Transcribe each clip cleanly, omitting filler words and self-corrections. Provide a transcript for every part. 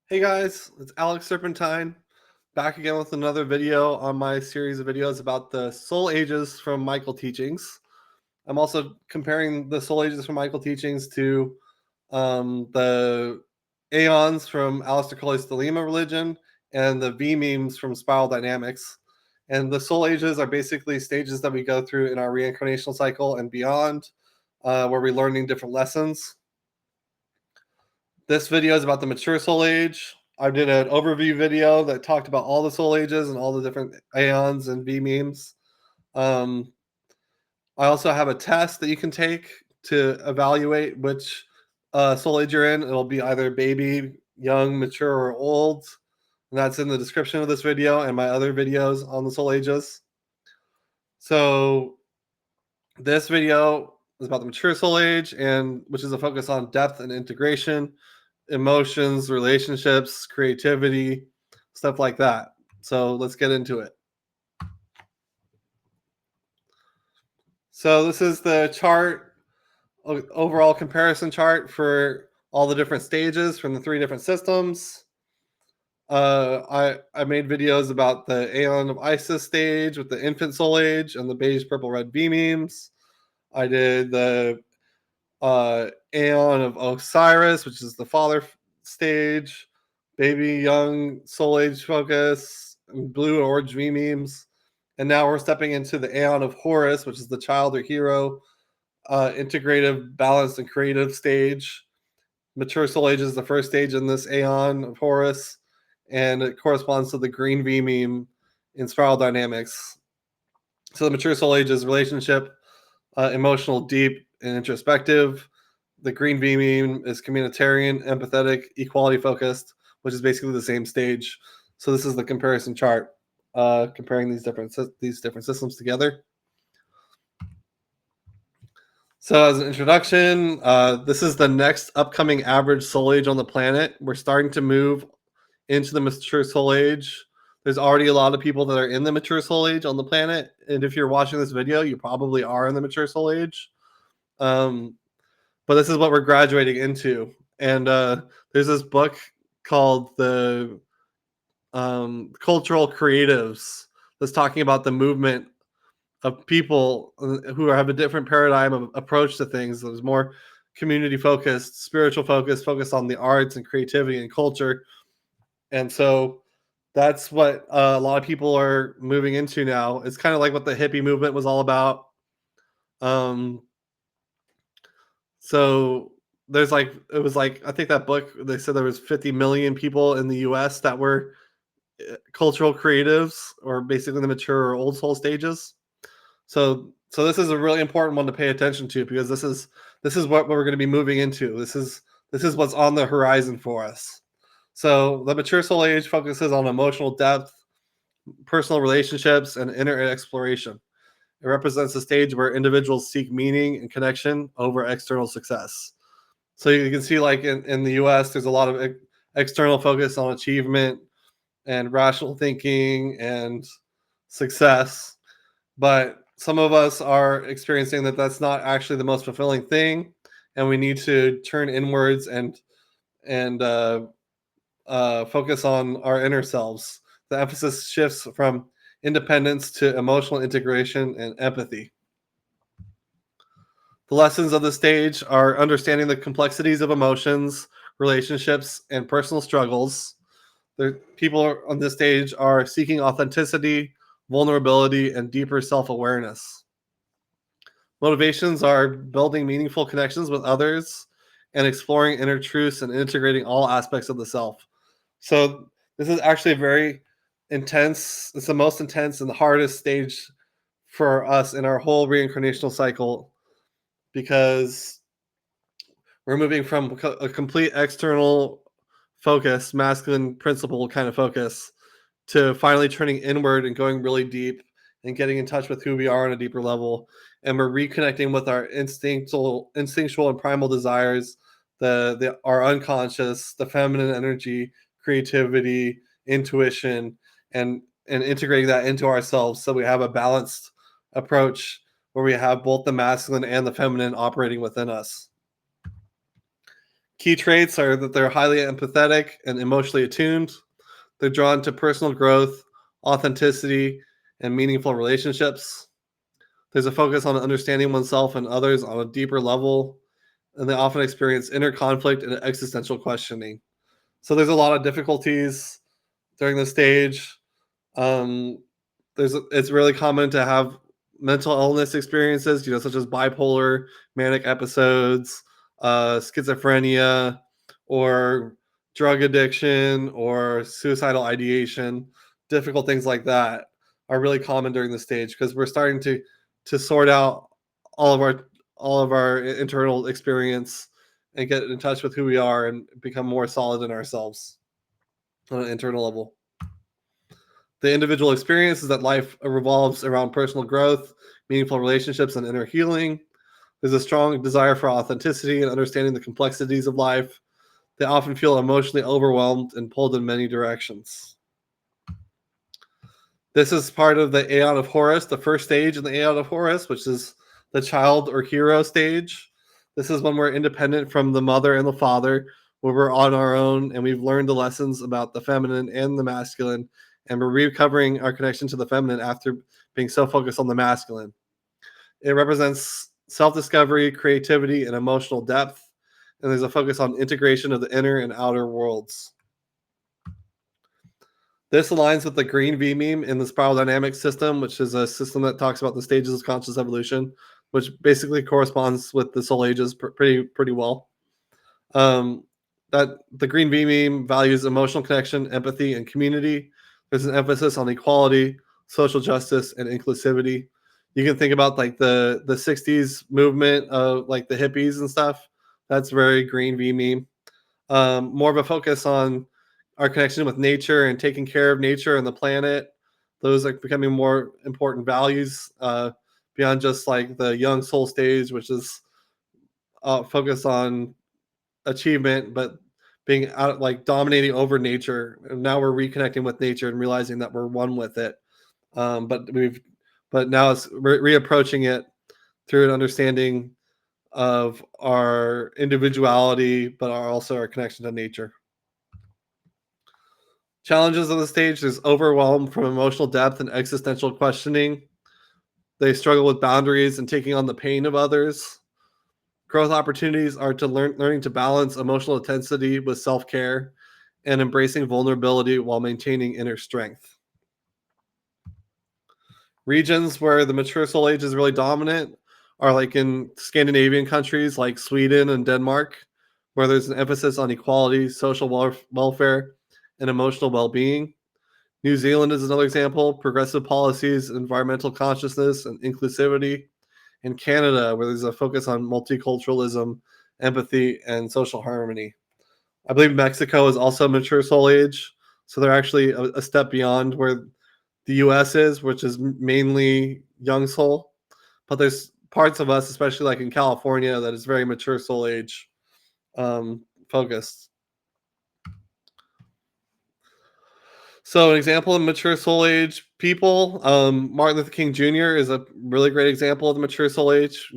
Hey guys, it's Alex Serpentine back again with another video on my series of videos about the Soul Ages from Michael Teachings. I'm also comparing the Soul Ages from Michael Teachings to the Aeons from Aleister Crowley's Thelema religion and the vMEMEs from Spiral Dynamics. And the Soul Ages are basically stages that we go through in our reincarnational cycle and beyond, where we're learning different lessons. This video is about the mature soul age. I did an overview video that talked about all the soul ages and all the different aeons and vMemes. Um, I also have a test that you can take to evaluate which soul age you're in. It'll be either baby, young, mature, or old. And that's in the description of this video and my other videos on the soul ages. So this video is about the mature soul age, and which is a focus on depth and integration, emotions, relationships, creativity, stuff like that. So let's get into it. So this is the chart, overall comparison chart for all the different stages from the 3 different systems. I made videos about the Aeon of Isis stage with the infant soul age and the beige, purple, red vMemes. I did the Aeon of Osiris, which is the father stage, baby, young, soul age focus, and blue, orange vMemes. And now we're stepping into the Aeon of Horus, which is the child or hero, integrative, balanced, and creative stage. Mature soul age is the first stage in this Aeon of Horus, and it corresponds to the green vMeme in Spiral Dynamics. So the mature soul age is relationship, emotional, deep, and introspective. The green vMeme is communitarian, empathetic, equality focused, which is basically the same stage. So this is the comparison chart, comparing these different systems together. So as an introduction, this is the next upcoming average soul age on the planet. We're starting to move into the mature soul age. There's already a lot of people that are in the mature soul age on the planet, and if you're watching this video, you probably are in the mature soul age. But this is what we're graduating into. And there's this book called the Cultural Creatives that's talking about the movement of people who have a different paradigm of approach to things. There's more community focused, spiritual focused on the arts and creativity and culture. And so that's what a lot of people are moving into now. It's kind of like what the hippie movement was all about. So there's like, it was like, I think that book, they said there was 50 million people in the US that were cultural creatives, or basically the mature or old soul stages. So this is a really important one to pay attention to, because this is what we're going to be moving into. This is what's on the horizon for us. So the mature soul age focuses on emotional depth, personal relationships, and inner exploration. It represents a stage where individuals seek meaning and connection over external success. So you can see, like in the US, there's a lot of external focus on achievement and rational thinking and success. But some of us are experiencing that that's not actually the most fulfilling thing. And we need to turn inwards and focus on our inner selves. The emphasis shifts from independence to emotional integration and empathy. The lessons of the stage are understanding the complexities of emotions, relationships, and personal struggles. The people on this stage are seeking authenticity, vulnerability, and deeper self-awareness. Motivations are building meaningful connections with others and exploring inner truths and integrating all aspects of the self. So this is actually very intense. It's the most intense and the hardest stage for us in our whole reincarnational cycle, because we're moving from a complete external focus, masculine principle kind of focus, to finally turning inward and going really deep and getting in touch with who we are on a deeper level. And we're reconnecting with our instinctual and primal desires, our unconscious, the feminine energy, creativity, intuition, and integrating that into ourselves, so we have a balanced approach where we have both the masculine and the feminine operating within us. Key traits are that they're highly empathetic and emotionally attuned. They're drawn to personal growth, authenticity, and meaningful relationships. There's a focus on understanding oneself and others on a deeper level, and they often experience inner conflict and existential questioning. So there's a lot of difficulties during this stage. Um, it's really common to have mental illness experiences, such as bipolar, manic episodes, schizophrenia, or drug addiction, or suicidal ideation. Difficult things like that are really common during the stage because we're starting to sort out all of our internal experience and get in touch with who we are and become more solid in ourselves on an internal level. The individual experience is that life revolves around personal growth, meaningful relationships, and inner healing. There's a strong desire for authenticity and understanding the complexities of life. They often feel emotionally overwhelmed and pulled in many directions. This is part of the Aeon of Horus, the first stage in the Aeon of Horus, which is the child or hero stage. This is when we're independent from the mother and the father, where we're on our own and we've learned the lessons about the feminine and the masculine, and we're recovering our connection to the feminine after being so focused on the masculine. It represents self-discovery, creativity, and emotional depth, and there's a focus on integration of the inner and outer worlds. This aligns with the green vMEME in the spiral dynamics system, which is a system that talks about the stages of conscious evolution, which basically corresponds with the soul ages pretty well. That the green vMEME values emotional connection, empathy, and community. There's an emphasis on equality, social justice, and inclusivity. You can think about like the '60s movement of like the hippies and stuff. That's very green vMEME. More of a focus on our connection with nature and taking care of nature and the planet. Those are becoming more important values beyond just like the young soul stage, which is focused on achievement, but being out like dominating over nature. And now we're reconnecting with nature and realizing that we're one with it. But now it's reapproaching it through an understanding of our individuality, but also our connection to nature. Challenges of the stage: there's overwhelm from emotional depth and existential questioning. They struggle with boundaries and taking on the pain of others. Growth opportunities are to learning to balance emotional intensity with self-care and embracing vulnerability while maintaining inner strength. Regions where the mature soul age is really dominant are like in Scandinavian countries like Sweden and Denmark, where there's an emphasis on equality, social welfare, and emotional well-being. New Zealand is another example: progressive policies, environmental consciousness, and inclusivity. In Canada, where there's a focus on multiculturalism, empathy, and social harmony. I believe Mexico is also mature soul age, so they're actually a step beyond where the US is, which is mainly young soul. But there's parts of us, especially like in California, that is very mature soul age focused. So an example of mature soul age people, Martin Luther King Jr. is a really great example of the mature soul age.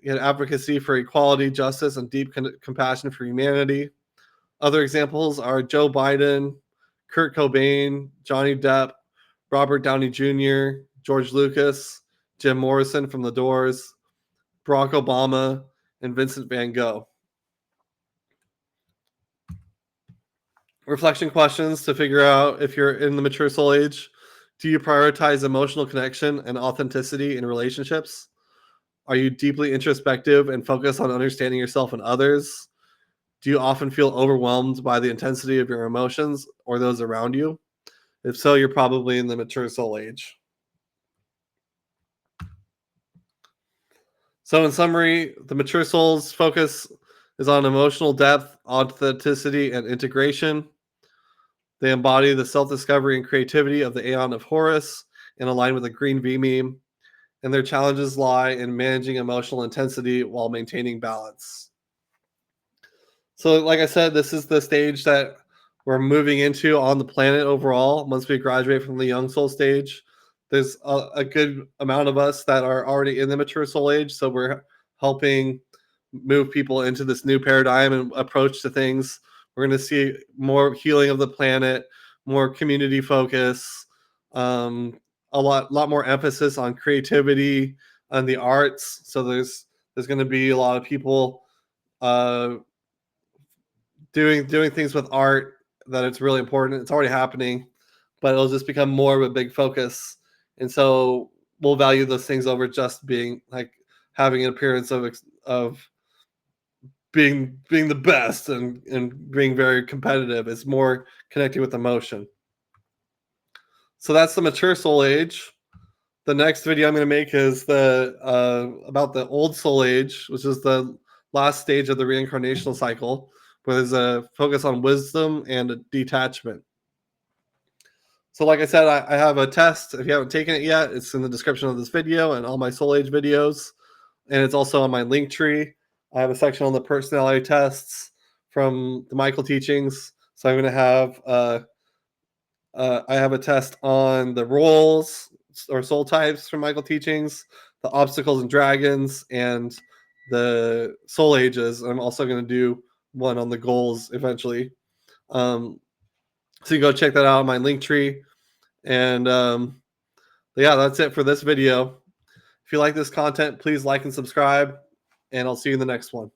He had advocacy for equality, justice, and deep compassion for humanity. Other examples are Joe Biden, Kurt Cobain, Johnny Depp, Robert Downey Jr., George Lucas, Jim Morrison from The Doors, Barack Obama, and Vincent van Gogh. Reflection questions to figure out if you're in the mature soul age. Do you prioritize emotional connection and authenticity in relationships? Are you deeply introspective and focused on understanding yourself and others? Do you often feel overwhelmed by the intensity of your emotions or those around you? If so, you're probably in the mature soul age. So, in summary, the mature soul's focus is on emotional depth, authenticity, and integration. They embody the self discovery and creativity of the Aeon of Horus and align with the green vMEME. And their challenges lie in managing emotional intensity while maintaining balance. So, like I said, this is the stage that we're moving into on the planet overall. Once we graduate from the young soul stage, there's a good amount of us that are already in the mature soul age. So we're helping move people into this new paradigm and approach to things. We're going to see more healing of the planet, more community focus, a lot more emphasis on creativity and the arts. So there's going to be a lot of people uh, doing things with art that it's really important. It's already happening, but it'll just become more of a big focus. And so we'll value those things over just being like having an appearance of being the best and being very competitive. It's more connecting with emotion. So that's the mature soul age. The next video I'm going to make is the about the old soul age, which is the last stage of the reincarnational cycle, where there's a focus on wisdom and detachment. So like I said, I have a test. If you haven't taken it yet, it's in the description of this video and all my soul age videos. And it's also on my Linktree. I have a section on the personality tests from the Michael teachings. So I'm going to have I have a test on the roles or soul types from Michael teachings, the obstacles and dragons, and the soul ages. I'm also going to do one on the goals eventually. So you can go check that out on my Linktree. And yeah, that's it for this video. If you like this content, please like and subscribe, and I'll see you in the next one.